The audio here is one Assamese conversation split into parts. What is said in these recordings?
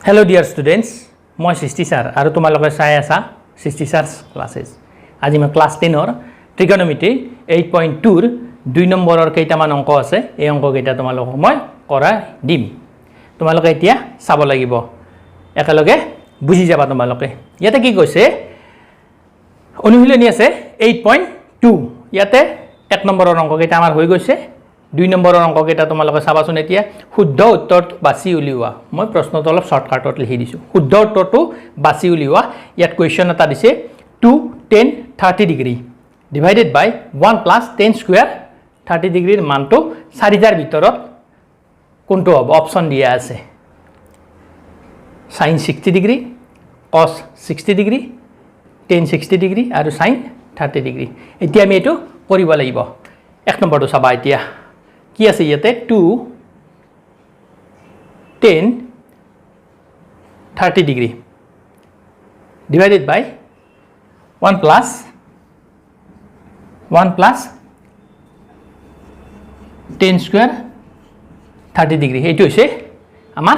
Hello dear students, মই সৃষ্টি স্যাৰ আৰু তোমালোকে চাই আছা সৃষ্টি স্যাৰস ক্লাसेस। আজি মই ক্লাস 10 ৰ ট্ৰিগনোমেট্ৰি 8.2 ৰ 2 নম্বৰৰ কেইটামান অংক আছে। এই অংক কেইটা তোমালোকক মই কৰা দিম। তোমালোকে এতিয়া চাব লাগিব। একেলগে বুজি যাবা তোমালোকে। ইয়াতে কি কৈছে? অনুশীলনী আছে 8.2। ইয়াতে 1 নম্বৰৰ অংক কেইটা আমাৰ হৈ গৈছে। 2 নম্বৰৰ অংক কেইটা তোমালোকে চাবাচোন এতিয়া শুদ্ধ উত্তৰটো বাছি উলিওৱা। মই প্ৰশ্নটো অলপ শৰ্টকাটত লিখি দিছো। শুদ্ধ উত্তৰটো বাছি উলিওৱা। ইয়াত কোৱেশ্চন এটা দিছে 2 10 30 ডিগ্ৰী ডিভাইডেড বাই 1 প্লাস 10 স্কয়াৰ 30 ডিগ্ৰীৰ মানটো 4টাৰ ভিতৰত কোনটো হ'ব? অপচন দিয়া আছে। sin 60 degree, cos 60 degree, tan 60 degree আৰু sin 30 ডিগ্ৰী। এতিয়া আমি এটো কৰিব লাগিব। 1 নম্বৰটো চাবা এতিয়া। কি আছে ইয়াতে 2 10 30 ডিগ্ৰী ডিভাইডেড বাই 1 প্লাস 10 স্কয়াৰ 30 ডিগ্ৰী। এইটো হৈছে আমাৰ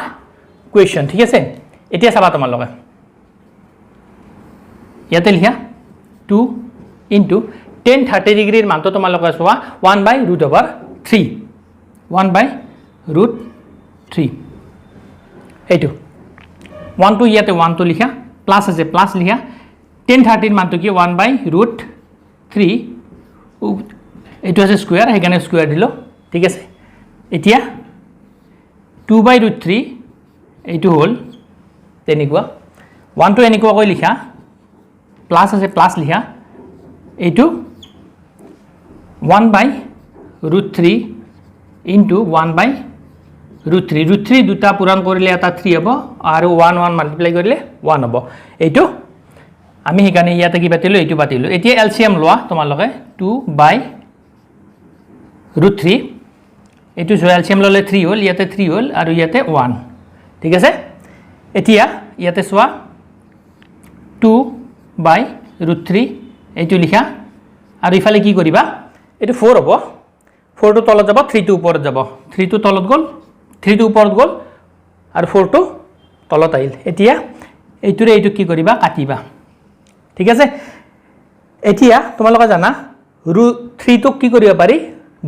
কোৱেশ্চন, ঠিক আছে? এতিয়া চাবা তোমালোকে ইয়াতে লিখা 2 ইনটু 10 30 ডিগ্ৰীৰ মানটো তোমালোকে চোৱা 1/√3 1/√3 এইটো 1 টো ইয়াতে 1 টো লিখা প্লাস আছে প্লাস লিখা 10 30 মানটো কি 1/√3 এইটো আছে স্কয়ার, সেইকাৰণে স্কয়াৰ দিলো, ঠিক আছে? এতিয়া 2/√3 এইটো হল তেনেকুৱা 1 টো এনেকুৱা কৈ লিখা প্লাস আছে প্লাস লিখা এইটো 1/√3 ইনটু 1/√3 √3 দুটা পূৰণ কৰিলে এটা 3 হ'ব আৰু 1 1 মাল্টিপ্লাই কৰিলে 1 হ'ব। এইটো আমি সেইকাৰণে ইয়াতে কি পাতিলো এইটো পাতিলো। এতিয়া এলসিএম লোৱা তোমালোকে 2/√3 এইটো এলসিএম ললে 3 হ'ল, ইয়াতে 3 হ'ল আৰু ইয়াতে 1, ঠিক আছে? এতিয়া ইয়াতে চোৱা 2/√3 এইটো লিখা আৰু ইফালে কি কৰিবা এইটো 4 হ'ব। 4 টো তলত যাব 3 টো ওপৰত যাব। 3 টো তলত গ'ল 3 টো ওপৰত গ'ল আৰু 4 টো তলত আহিল। এতিয়া এইটোৰে এইটো কি কৰিবা কাটিবা, ঠিক আছে? এতিয়া তোমালোকে জানা √3 টো কি কৰিব পাৰি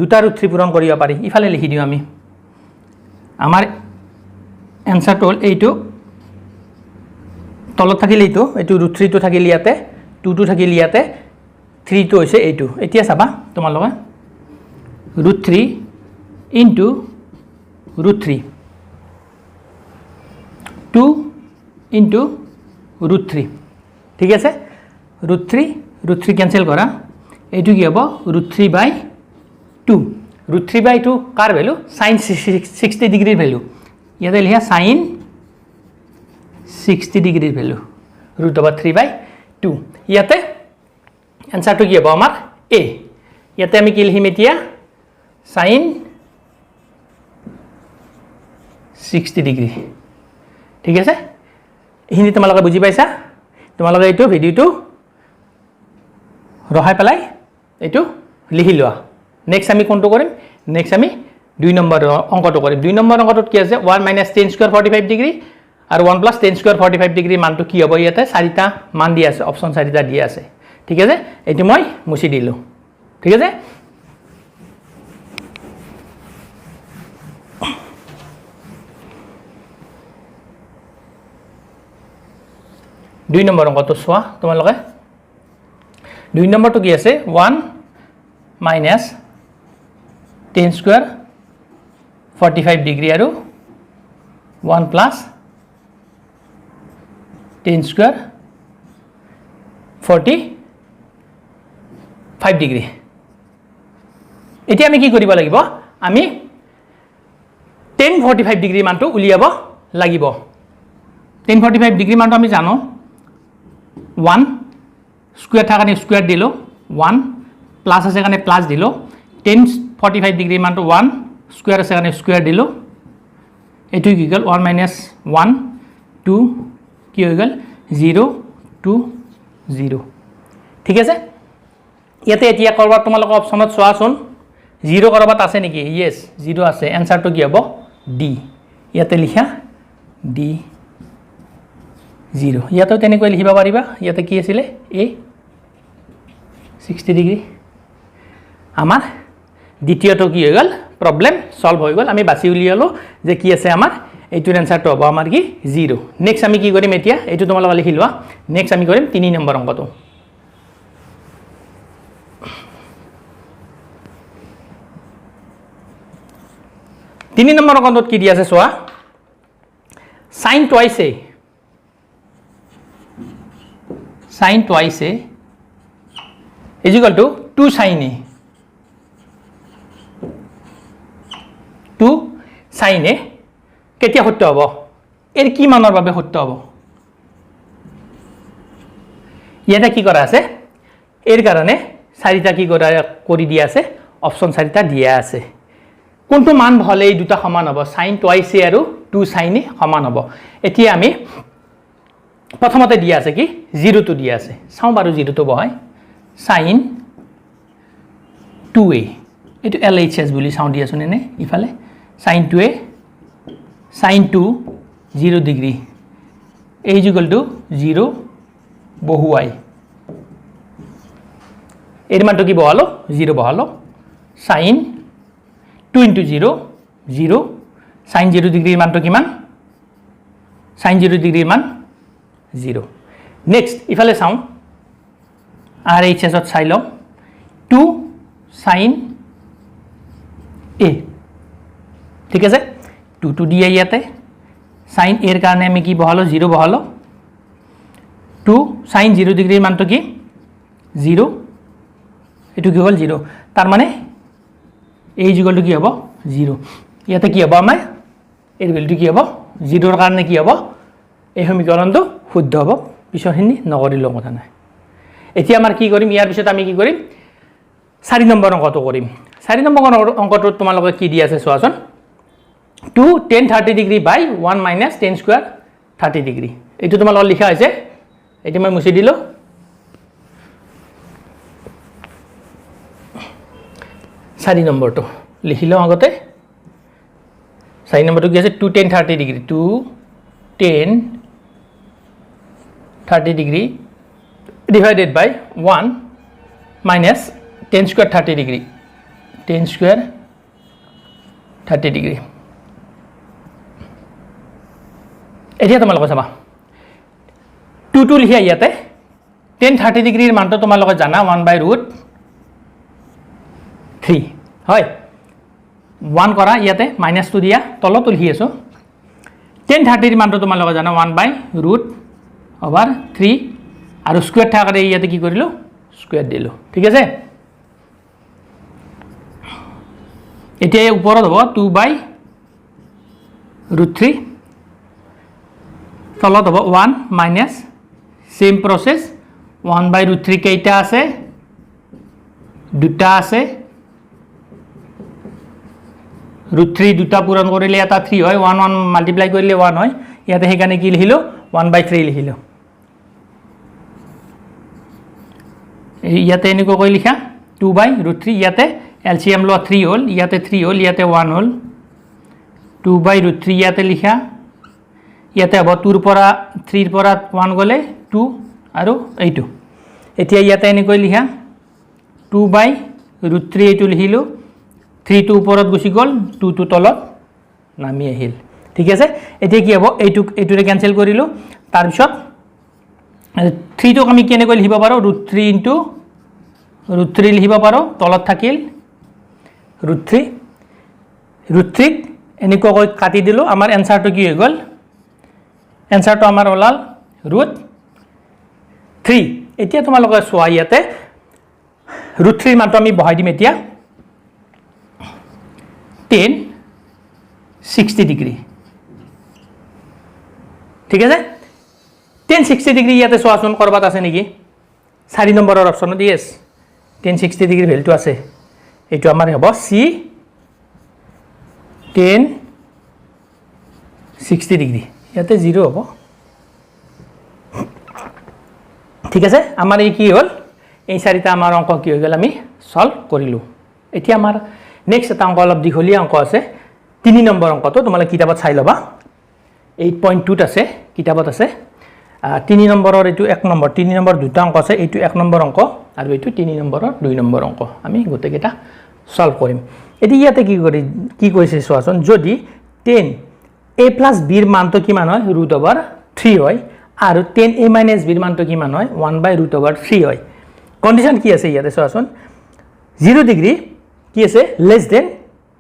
দুটা √3 পূৰণ কৰিব পাৰি। ইফালে লিখি দিও আমি। আমাৰ এনসাৰটো হ'ল এইটো তলত থাকিলে এইটো √3 টো থাকিল ইয়াতে 2 টো থাকিল ইয়াতে 3 টো হৈছে এইটো। এতিয়া চাবা তোমালোকে √3 ইনটু √3 2 ইনটু √3, ঠিক আছে? √3 কেনসেল কৰা এইটো কি হ'ব √3/2 √3/2 কাৰ ভ্যালু sin 60 ডিগ্ৰীৰ ভ্যালু। ইয়াতে লিখা sin 60 ডিগ্ৰীৰ ভ্যালু √3/2। ইয়াতে এনসাৰটো কি হ'ব আমাৰ a। ইয়াতে আমি কি লিখিম এতিয়া sin 60 ডিগ্ৰী, ঠিক আছে? এইখিনি তোমালোকে বুজি পাইছা? তোমালোকে এইটো ভিডিওটো ৰহাই পেলাই এইটো লিখি লোৱা। নেক্সট আমি কোনটো কৰিম? নেক্সট আমি 2 নম্বৰ অংকটো কৰিম। 2 নম্বৰ অংকটোত কি আছে 1 - 10 স্কয়াৰ 45 ডিগ্ৰী আৰু 1 + 10 স্কয়াৰ 45 ডিগ্ৰী মানটো কি হ'ব? ইয়াতে 4টা মান দিয়া আছে, অপচন 4টা দিয়া আছে, ঠিক আছে? এইটো মই মুছি দিলো, ঠিক আছে? দুই নম্বৰ অংকটো চোৱা তোমালোকে। 2 নম্বৰটো কি আছে 1 - 10 স্কয়াৰ 45 ডিগ্ৰী আৰু 1 + 10 স্কয়াৰ 45 ডিগ্ৰী। এতিয়া আমি কি কৰিব লাগিব? আমি 10 45 ডিগ্ৰী মানটো উলিয়াব লাগিব। 10 45 ডিগ্ৰী মানটো আমি জানো 1 স্কয়াৰ থাকানে স্কয়াৰ দিলো 1 প্লাস আছে কাৰণে প্লাস দিলো 10 45 ডিগ্ৰী মানটো 1 স্কয়াৰ আছে কাৰণে স্কয়ার দিলো। এইটো কি গল 1 - 1 2 কি হৈ গল 0 2 0, ঠিক আছে? ইয়াতে এতিয়া কৰবাত তোমালোকে অপচনত চোৱাচোন 0 কৰবাত আছে নেকি? ইয়েস 0 আছে। এনসাৰটো কি হ'ব D। ইয়াতে লিখা D 0 ইয়াতো তেনেকৈ লিখিব পাৰিবা ইয়াতে কি আছিল a 60 ডিগ্ৰী আমাৰ দ্বিতীয়টো কি হৈ গ'ল প্ৰবলেম সলভ হৈ গ'ল আমি বাছি উলিয়ালো যে কি আছে আমাৰ এইটোৰ এনসাৰটো হ'ব আমাৰ কি 0 নেক্সট আমি কি কৰিম এতিয়া এইটো তোমালোকে লিখি লোৱা নেক্সট আমি কৰিম 3 নম্বৰ অংকটো তিনি নম্বৰ অংকটোত কি দিয়া আছে চোৱা sin twice a is equal to 2 sin a 2 sin a কেতিয়া সত্য হ'ব এর কি মানৰ বাবে সত্য হ'ব ইয়াতে কি কৰা আছে এৰ কাৰণে চাৰিটা কি কৰি দিয়া আছে অপচন চাৰিটা দিয়া আছে কোনটো মান হলে এই দুটা সমান হ'ব sin twice a আৰু 2 sin a সমান হ'ব এতিয়া আমি প্ৰথমতে দিয়া আছে কি 0 টো দিয়া আছে চাও বাৰু 0 টো বহাই sin 2a এটো LHS বুলি চাও দিয়া আছে নে ইফালে sin 2a sin 2 0 degree a is equal to 0 বহুৱাই এর মানটো কি বহালো 0 বহালো sin 2 into 0 0 sin 0 ডিগ্ৰীৰ মানটো কিমান sin 0 ডিগ্ৰীৰ মান 0 নেক্সট ইফালে চাও RHS ত চাই লম 2 sin a ঠিক আছে 2 2 দিয়া ইয়াতে sin a এর কাৰণে আমি কি বহালো 0 বহালো 2 sin 0 ডিগ্ৰীৰ মানটো কি 0 এটো কি হল 0 তার মানে a is equal to কি হ'ব 0 ইয়াতে কি হ'ব আমাৰ এৰ ভ্যালুটো কি হ'ব 0 এৰ কাৰণে কি হ'ব এই সমীকৰণটো শুদ্ধ হ'ব পিছৰখিনি নকৰিলেও কথা নাই এতিয়া আমাৰ কি কৰিম ইয়াৰ পিছত আমি কি কৰিম 4 নম্বৰ অংকটো কৰিম 4 নম্বৰ অংকটো তোমালোকে কি দি আছে চোৱাচোন 2 10 30 ডিগ্ৰী বাই 1 মাইনাস 10 স্কয়াৰ 30 ডিগ্ৰী এইটো তোমালোকৰ লিখা হৈছে এইটো মই মুছি দিলো 4 নম্বৰটো লিখিলো আগতে 4 নম্বৰটো কি আছে 2 10 30 degree 2 10 30 degree divided by 1 minus 10 square 30 degree 10 square 30 degree এতিয়া তোমালোকে চাবা 2 2 লিখা ইয়াতে 10 30 ডিগ্ৰীৰ মানটো তোমালোকে জানা 1/√3 হয় 1 কৰা ইয়াতে মাইনাস টু দিয়া তলত লিখি আছো 10 30 ৰ মানটো তোমালোকে জানা 1/√3 আৰু স্কয়াৰ থাকাৰে ইয়াতে কি কৰিলো স্কয়াৰ দিলো ঠিক আছে এতিয়া ওপৰত হ'ব 2/√3 তলত হ'ব 1 মাইনাস সেম প্রসেস 1/√3 কেইটা আছে দুটা আছে √3 দুটা পূৰণ কৰিলে এটা 3 হয় 1 1 মাল্টিপ্লাই কৰিলে 1 হয় ইয়াতে হেকানে কি লিখিলো 1/3 লিখিলো ইয়াতে এনেকৈ কৈ লিখা 2/√3 ইয়াতে এলসিএম ল 3 হল ইয়াতে 3 হল ইয়াতে 1 হল 2/√3 ইয়াতে লিখা ইয়াতে হ'ব 2 ৰ পৰা 3 ৰ পৰা 1 গলে 2 আৰু এইটো এতিয়া ইয়াতে এনেকৈ লিখা 2/√3 এইটো লিখিলো 3 টো ওপৰত গুছি গল 2 টো তলত নামি আহিল ঠিক আছে এতিয়া কি হ'ব এইটোৰে ক্যান্সেল কৰিলো তাৰ পিছত 3 টো আমি কেনে কৈ লিখিব পাৰো √3 * √3 লিখিব পাৰো তলত থাকিল √3 এনেকৈ কৈ কাটি দিলো আমাৰ এনসাৰটো কি হৈ গল এনসাৰটো আমাৰ ওলাল √3 এতিয়া তোমালোকে চোৱা ইয়াতে √3 মানটো আমি বহাই দিম এতিয়া 10 60 ডিগ্ৰী ঠিক আছে 10 60 ডিগ্ৰী ইয়াতে চোৱাচোন কৰবাত আছে নেকি 4 নম্বৰৰ অপচনত ইয়েস 10 60 ডিগ্ৰী ভ্যালুটো আছে এইটো আমাৰ হ'ব সি 10 60 ডিগ্ৰী ইয়াতে 0 হ'ব ঠিক আছে আমাৰ এই কি হল এই চাৰিটা আমাৰ অংক কি হৈ গল আমি সলভ কৰিলো এতিয়া আমাৰ নেক্সট এটা অংক অলপ দীঘলীয়া অংক আছে 3 নম্বৰ অংকটো তোমালোকে কিতাপত চাই লবা 8.2 ত আছে কিতাপত আছে তিনি নম্বৰৰ এইটো 1 নম্বৰ 3 নম্বৰ দুটা অংক আছে এইটো 1 নম্বৰ অংক আৰু এইটো 3 নম্বৰৰ 2 নম্বৰ অংক আমি গোটেইকেইটা সলভ কৰিম এতিয়া ইয়াতে কি কৈছে চোৱাচোন যদি 10 a + b ৰ মানটো কিমান হয় √3 হয় আৰু 10a - b ৰ মানটো কিমান হয় 1/√3 হয় কন্ডিশন কি আছে ইয়াতে চোৱাচোন 0 ডিগ্ৰী কি আছে লেস দেন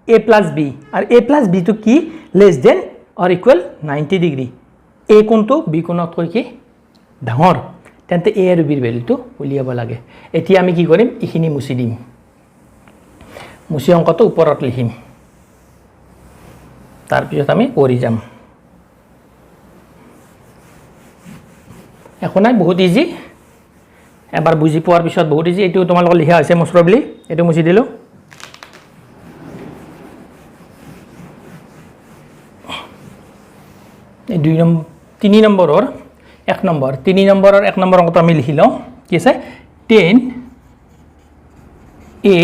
a + b আৰু a + b টো কি less than or equal 90 degree a কোণটো b কোণতকৈ কি ডাঙৰ তেন্তে a আৰু b ৰ ভ্যালুটো উলিয়াব লাগে এতিয়া আমি কি কৰিম ইখিনি মুছি দিম মুছি অংকটো ওপৰত লিখিম তাৰ পিছত আমি কৰি যাম এখন নাই বহুত ইজি এবাৰ বুজি পোৱাৰ পিছত বহুত ইজি এটো তোমালোকৰ লিখা হৈছে মোস্টলি এটো মুছি দিলো এই 3 নম্বৰৰ 1 নম্বৰ 3 নম্বৰৰ 1 নম্বৰ অংকটো আমি লিখি লওঁ কি আছে 10a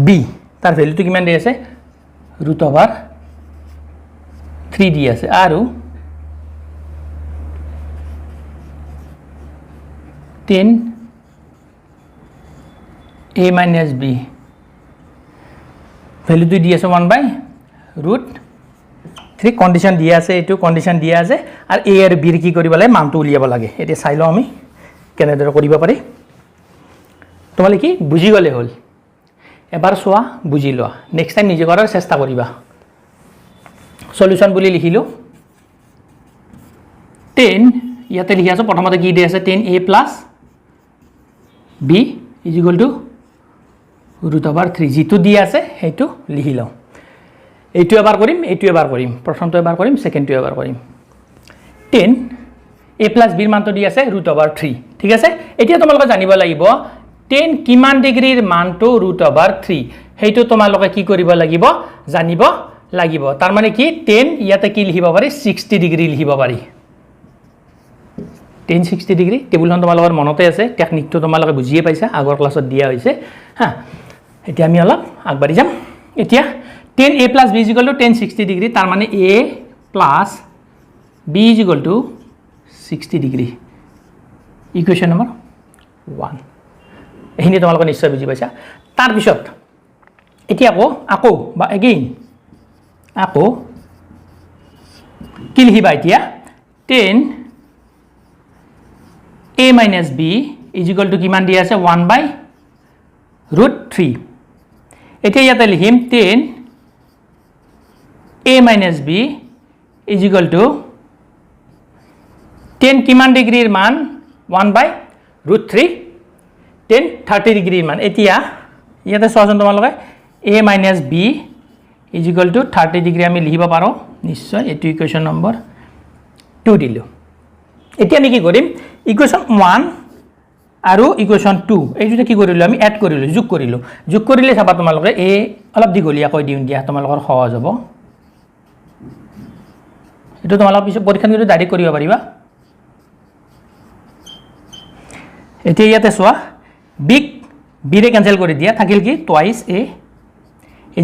+ b তাৰ ভ্যালুটো কিমান দি আছে √3 দি আছে আৰু 10a - b ভ্যালুটো দি আছে 1/√3 কন্ডিশন দিয়া আছে এটো কন্ডিশন দিয়া আছে আৰু a আৰু b ৰ কি কৰিব লাগে মানটো উলিয়াব লাগে এতিয়া চাই লওঁ আমি কেনেদৰে কৰিব পাৰি তোমালে কি বুজি গলে হল এবাৰ সোৱা বুজি লোৱা নেক্সট টাইম নিজে কৰাৰ চেষ্টা কৰিবা সলিউশন বুলি লিখিলো 10 ইয়াতে লিখি আছে প্ৰথমতে কি দি আছে 10a + b = √3 যেটো দি আছে হেতু লিখি লওঁ এইটো এবাৰ কৰিম প্ৰথমটো এবাৰ কৰিম সেকেন্ডটো এবাৰ কৰিম 10a + b ৰ মানটো দি আছে √3 ঠিক আছে এতিয়া তোমালোকে জানিব লাগিব 10 কিমান ডিগ্ৰীৰ মানটো √3 হেতু তোমালোকে কি কৰিব লাগিব জানিব লাগিব তাৰ মানে কি 10 ইয়াতে কি লিখিব পাৰি 60 ডিগ্ৰী লিখিব পাৰি 10 60 ডিগ্ৰী টেবুলখন তোমালোকৰ মনতে আছে টেকনিকটো তোমালোকে বুজিয়ে পাইছা আগৰ ক্লাছত দিয়া হৈছে হা এতিয়া আমি অলপ আগবাঢ়ি যাম এতিয়া 10a + b = 10 60 ডিগ্ৰী তাৰ মানে a + b = 60 degree equation number 1 এখিনি তোমালোকে নিশ্চয় বুজি পাইছা তাৰ পিছত এতিয়া আকৌ বা এগেইন আকৌ কি লিখিবা এতিয়া 10a - b = কিমান দি আছে 1/√3 এতিয়া ইয়াতে লিখিম 10a - b = 10 কিমান ডিগ্ৰীৰ মান 1/√3 10 30 ডিগ্ৰীৰ মান এতিয়া ইয়াতে চোৱাচোন তোমালোকে a - b = 30 ডিগ্ৰী আমি লিখিব পাৰো নিশ্চয় এটো ইকুৱেশ্যন নম্বৰ 2 দিলো এতিয়া আমি কি কৰিম ইকুৱেশ্যন 1 আৰু ইকুৱেশ্যন 2 এই দুটা কি কৰিলো আমি এড কৰিলো যোগ কৰিলে চাবা তোমালোকে এই অলপ দীঘলীয়া কৈ দিম দিয়া তোমালোকৰ সহজ হ'ব এটো তোমালোক পিছত পৰীক্ষাত কিন্তু ডাইৰেক্ট কৰিব পাৰিবা এতিয়া ইয়াতে চোৱা b ৰে কেনসেল কৰি দিয়া থাকিল কি টুৱাইস a =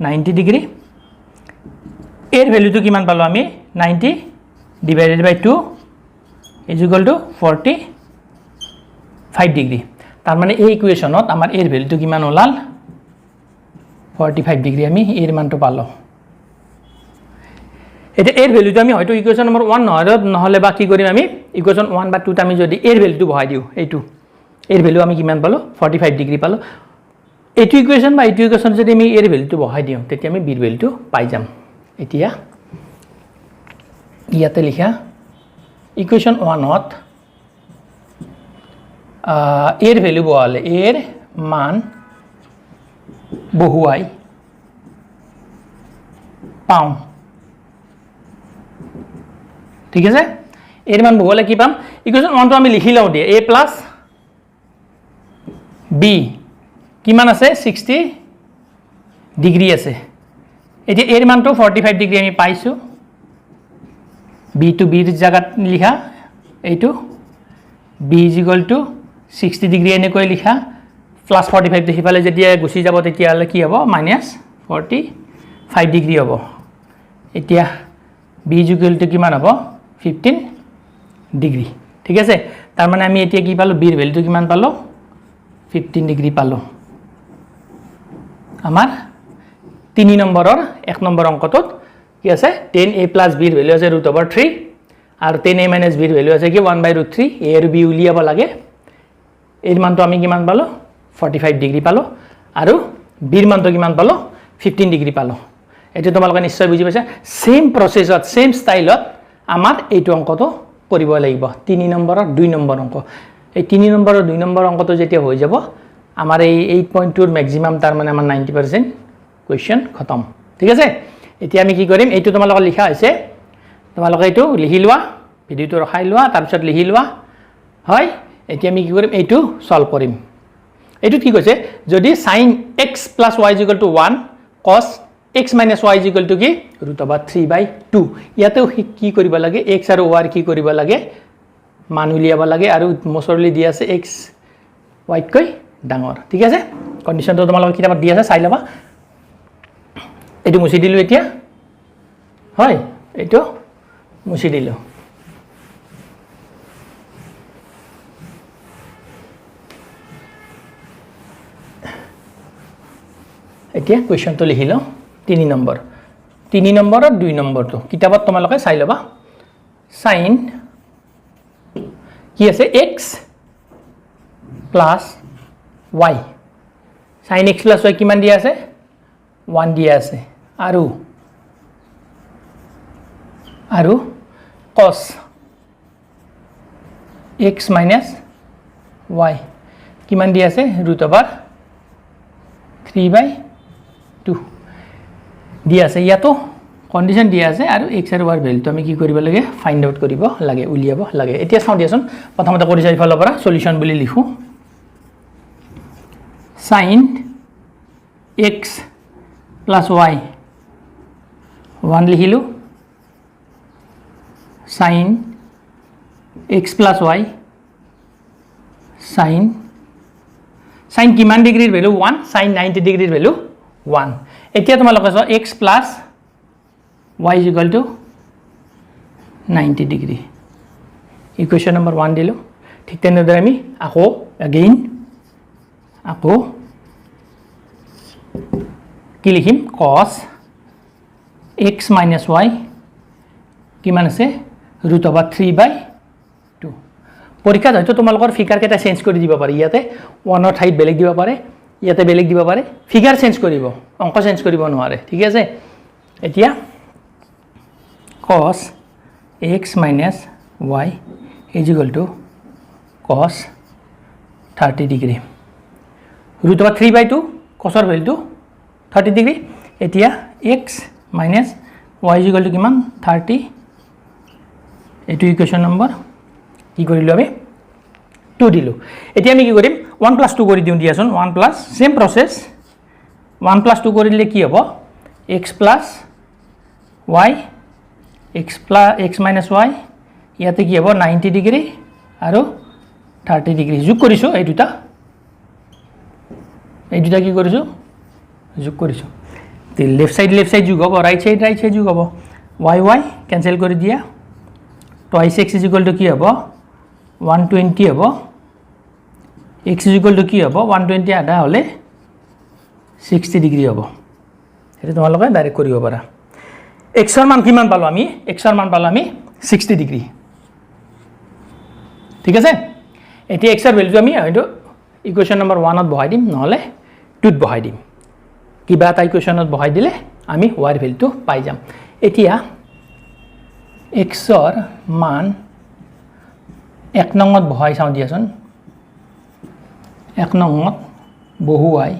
90 ডিগ্ৰী এৰ ভ্যালুটো কিমান পালো আমি 90 / 2 = 45 ডিগ্ৰী তাৰ মানে এই ইকুৱেশ্যনত আমাৰ এৰ ভ্যালুটো কিমান ওলাল 45 ডিগ্ৰী আমি এৰ মানটো পালো এটা এৰ ভ্যালুটো আমি হয়তো ইকুয়েশন নম্বৰ 1 নহলে বা কি কৰিম আমি ইকুয়েশন 1 বা 2 ত আমি যদি এর ভ্যালুটো বহাই দিও এইটো এর ভ্যালু আমি কিমান পালো 45 ডিগ্ৰী পালো এইটো ইকুয়েশন বা এইটো ইকুয়েশন যদি আমি এৰ ভ্যালুটো বহাই দিও তেতিয়া আমি বিৰ ভ্যালুটো পাই যাম এতিয়া ইয়াতে লিখা ইকুয়েশন 1 ত এৰ ভ্যালু বহালে এৰ মান বহুৱাই পাও ঠিক আছে এৰ মান বহুৱালে কি পাম ইকুয়েশন 1 তো আমি লিখি লও দিয়ে a + b কিমান আছে 60 ডিগ্ৰী আছে এতিয়া এৰ মান তো 45 ডিগ্ৰী আমি পাইছো b to b ৰ জায়গাত লিখা এইটো b = 60 ডিগ্ৰী এনে কৈ লিখা প্লাস 45 দেখিপালে যেতিয়া গুছি যাব তেতিয়া হলে কি হ'ব -45 ডিগ্ৰী হ'ব এতিয়া b = কিমান হ'ব 15 ডিগ্ৰী ঠিক আছে তাৰ মানে আমি এতিয়া কি পালো বিৰ ভ্যালুটো কিমান পালো 15 ডিগ্ৰী পালো আমাৰ 3 নম্বৰৰ 1 নম্বৰ অংকটোত কি আছে 10a + b ৰ ভ্যালু আছে √3 আৰু 10a - b ৰ ভ্যালু আছে কি 1/√3 a আৰু b উলিয়াব লাগে এৰ মানটো আমি কিমান পালো 45 ডিগ্ৰী পালো আৰু বিৰ মানটো কিমান পালো 15 ডিগ্ৰী পালো এটা তোমালোকে নিশ্চয় বুজি পাইছা সেম প্ৰসেছত সেম ষ্টাইলত আমাৰ এইটো অংকটো কৰিব লাগিব 3 নম্বৰৰ 2 নম্বৰ অংক এই 3 নম্বৰৰ 2 নম্বৰ অংকটো যেতিয়া হৈ যাব আমাৰ এই 8.2 ৰ ম্যাক্সিমাম তাৰ মানে আমাৰ 90% কোৱেশ্চন খতম ঠিক আছে এতিয়া আমি কি কৰিম এইটো তোমালোকৰ লিখা হৈছে তোমালোকে এইটো লিখি লোৱা ভিডিওটো ৰখাই লোৱা তাৰ পিছত লিখি লোৱা হয় এতিয়া আমি কি কৰিম এইটো সলভ কৰিম এইটো কি কৈছে যদি sin x + y = 1 cos x - y = কি √3/2 ইয়াতে কি কৰিব লাগে x আৰু y কি কৰিব লাগে মান উলিয়াব লাগে আৰু মছৰলি দি আছে x y কৈ ডাঙৰ ঠিক আছে কন্ডিশনটো তোমালোকে কিতাপত দি আছে চাই লবা এইটো মুছি দিলো এতিয়া হয় এইটো মুছি দিলো এতিয়া কোৱেশ্চনটো লিখি লও 3 নম্বৰ 3 নম্বৰৰ 2 নম্বৰটো কিতাপত তোমালোকে চাই লবা sin কি আছে x + y sin x + y কিমান দিয়া আছে 1 দিয়া আছে আৰু cos x - y কিমান দিয়া আছে √3/2 দিয়া আছে ইয়াতো কন্ডিশন দিয়া আছে আৰু x আৰু y ভ্যালুটো আমি কি কৰিব লাগে ফাইন্ড আউট কৰিব লাগে উলিয়াব লাগে এতিয়া চাও দিয়াচোন প্ৰথমতে কৰি চাই ফালৰ পৰা সলিউশন বুলি লিখো sin x + y 1 লিখিলো sin x + y sin কিমান ডিগ্ৰীৰ ভ্যালু 1 sin 90 ডিগ্ৰীৰ ভ্যালু 1 এতিয়া তোমালোকে চাও x + y = 90 degree equation number 1 দিলো ঠিক তেনেদৰে আমি আকৌ কি লিখিম cos x - y কিমান আছে √3/2 পৰীক্ষাত হয়তো তোমালোকৰ ফিগাৰ কেটা চেঞ্জ কৰি দিব পাৰি ইয়াতে 1 ৰ ঠাইত বেলেগ দিব পাৰে ইয়াতে বেলেগ দিব পাৰে ফিগাৰ চেঞ্জ কৰিব অংক চেঞ্জ কৰিব নোৱাৰে ঠিক আছে এতিয়া cos x - y = cos 30 degree √3/2 cos ৰ ভ্যালুটো 30 ডিগ্ৰী এতিয়া x - y = কিমান 30 এইটো ইকুৱেশ্যন নম্বৰ কি কৰিলো আমি 2 দিলো এতিয়া আমি কি কৰিম 1 + 2 কৰি দিও দিয়াচোন 1 + সেম প্ৰসেস 1 + 2 কৰিলে কি হ'ব x + y x - y ইয়াতে কি হ'ব 90 ডিগ্ৰী আৰু 30 ডিগ্ৰী যোগ কৰিছো এই দুটা কি কৰিছো যোগ কৰিছো তে লেফট সাইড যোগ হ'ব ৰাইট সাইড যোগ হ'ব y ক্যান্সেল কৰি দিয়া twice x = কি হ'ব 120 হ'ব x = কি হ'ব 120 আধা হলে 60 ডিগ্ৰী হ'ব এটা তোমালোকে ডাইৰেক্ট কৰিব পাৰা x ৰ মান কিমান পালো আমি x ৰ মান পালো আমি 60 ডিগ্ৰী ঠিক আছে এতিয়া x ৰ ভ্যালুটো আমি হয়তো ইকুৱেশ্যন নম্বৰ 1 ত বহাই দিম নহলে 2 ত বহাই দিম কিবা এটা ইকুৱেশ্যনত বহাই দিলে আমি y ৰ ভ্যালুটো পাই যাম এতিয়া x ৰ মান 1 নংত বহাই চাও দিয়াচোন 1 নংত বহুৱাই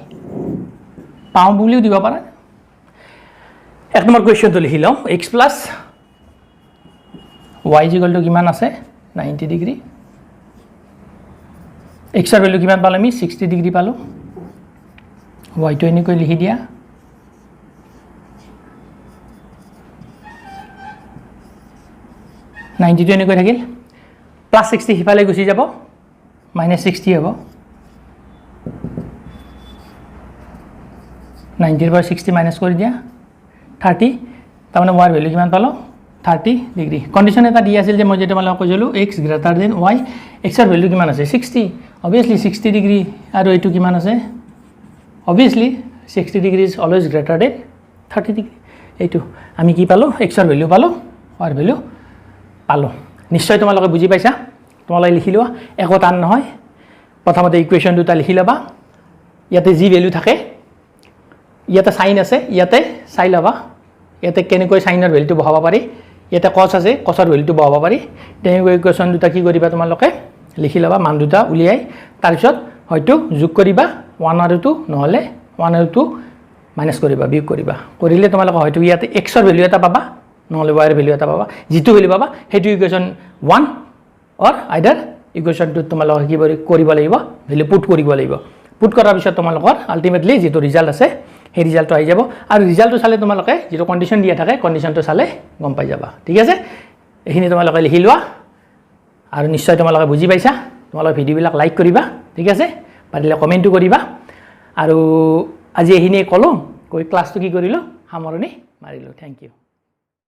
পাও বুলিও দিব পাৰা 1 নম্বৰ কোৱেশ্চনটো লিখি লও x + y = কিমান আছে 90 ডিগ্ৰী x ৰ ভ্যালু কিমান পালো আমি 60 ডিগ্ৰী পালো y টো এনেকৈ লিখি দিয়া 90 টো এনেকৈ থাকিল +60 হিফালে গুচি যাব -60 হ'ব 90 ৰ পৰা 60 মাইনাস কৰি দিয়া 30 তাৰমানে y ভ্যালু কিমান পালো 30 ডিগ্ৰী কণ্ডিশ্যন এটা দি আছিল যে মই যে তোমালোকক কৈছিলোঁ এক্স গ্ৰেটাৰ দেন ৱাই এক্সৰ ভেলু কিমান আছে 60 অবভিয়াছলি 60 ডিগ্ৰী আৰু এইটো কিমান আছে obviously 60 degree is always greater than 30 degree এইটো আমি কি পালোঁ এক্সৰ ভেলু পালোঁ ৱাইৰ ভেলু পালোঁ নিশ্চয় তোমালোকে বুজি পাইছা তোমালোকে লিখি লোৱা একো টান নহয় প্ৰথমতে ইকুৱেশ্যন দুটা লিখি ল'বা ইয়াতে যি ভেলু থাকে ইয়াতে সাইন আছে ইয়াতে চাই ল'বা ইয়াতে কেনেকৈ সাইনৰ ভেলুটো বহাব পাৰি ইয়াতে কস আছে কসৰ ভেলুটো বহাব পাৰি তেনেকৈ ইকুৱেশ্যন দুটা কি কৰিবা তোমালোকে লিখি ল'বা মান দুটা উলিয়াই তাৰপিছত হয়তো যোগ কৰিবা 1 আৰু 2 নহ'লে 1 আৰু 2 মাইনাছ কৰিবা বিয়োগ কৰিবা কৰিলে তোমালোকে হয়তো ইয়াতে এক্সৰ ভেলু এটা পাবা নহ'লে ৱাইৰ ভেলু এটা পাবা যিটো ভেলু পাবা সেইটো ইকুৱেশ্যন 1 অৰ আইদাৰ ইকুৱেশ্যন 2 তোমালোকে কি কৰিব লাগিব ভেলু পুট কৰিব লাগিব পুট কৰাৰ পিছত তোমালোকৰ আল্টিমেটলি যেটো ৰিজাল্ট আছে সেই ৰিজাল্টটো আহি যাব আৰু ৰিজাল্টটো চালে তোমালোকে যেটো কণ্ডিশ্যন দিয়া থাকে কণ্ডিশ্যনটো চালে গম পাই যাবা ঠিক আছে এইখিনি তোমালোকে লিখি লোৱা আৰু নিশ্চয় তোমালোকে বুজি পাইছা তোমালোকে ভিডিঅ'বিলাক লাইক কৰিবা ঠিক আছে পাৰিলে কমেণ্টটো কৰিবা আৰু আজি এইখিনিয়ে ক'লোঁ কৈ ক্লাছটো কি কৰিলোঁ সামৰণি মাৰিলোঁ থেংক ইউ